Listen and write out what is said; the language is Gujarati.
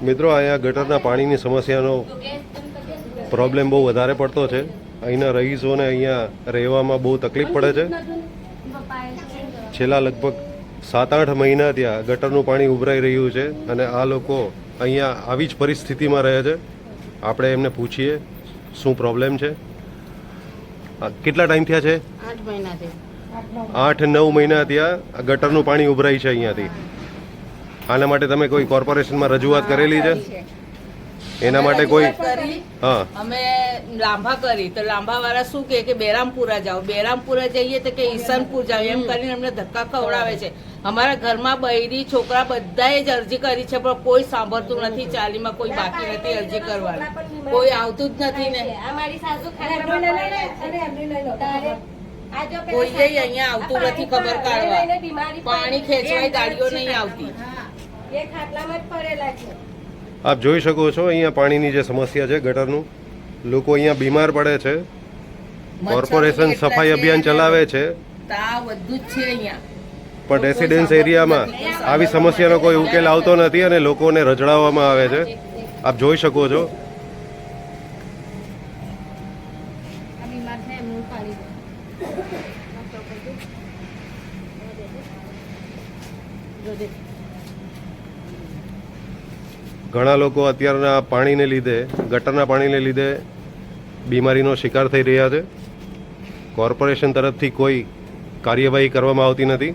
મિત્રો અહીંયા ગટરના પાણીની સમસ્યાનો પ્રોબ્લેમ બહુ વધારે પડતો છે. અહીંના રહીશોને અહીંયા રહેવામાં બહુ તકલીફ પડે છે. છેલ્લા લગભગ 7-8 મહિના ત્યાં ગટરનું પાણી ઉભરાઈ રહ્યું છે અને આ લોકો અહીંયા આવી જ પરિસ્થિતિમાં રહે છે. આપણે એમને પૂછીએ શું પ્રોબ્લેમ છે. કેટલા ટાઈમ થયા છે? 8 મહિનાથી. 8-9 મહિના ત્યાં ગટરનું પાણી ઉભરાય છે અહીંયાથી. આના માટે તમે કોઈ કોર્પોરેશનમાં રજૂઆત કરેલી છે? એના માટે કોઈ હા અમે લાંભા કરી તો લાંભા વાળા શું કે બેરામપુરા જાઓ, બેરામપુરા જઈએ તો કે ઈસનપુર જાઓ, એમ કરીને અમને ધક્કા ખવડાવે છે. અમારા ઘરમાં બૈરી છોકરા બધાએ જ અરજી કરી છે પણ કોઈ સાંભળતું નથી. ચાલીમાં કોઈ બાકી નથી અરજી કરવાની, કોઈ આવતું જ નથી ને કોઈ અહીંયા આવતું નથી ખબર કાઢવા. પાણી ખેંચવાય ગાડીઓ નહીં આવતી. આપ જોઈ શકો છો અહીંયા પાણીની જે સમસ્યા છે ગટરનું, લોકો અહીંયા બીમાર પડે છે. કોર્પોરેશન સફાઈ અભિયાન ચલાવે છે બધું જ છે અહીંયા પણ રેસિડેન્સ એરિયામાં આવી સમસ્યાનો કોઈ ઉકેલ આવતો નથી અને લોકોને રજડાવવામાં આવે છે. આપ જોઈ શકો છો. ઘણા લોકો અત્યારના પાણીને લીધે, ગટરના પાણીને લીધે બીમારીનો શિકાર થઈ રહ્યા છે. કોર્પોરેશન તરફથી કોઈ કાર્યવાહી કરવામાં આવતી નથી.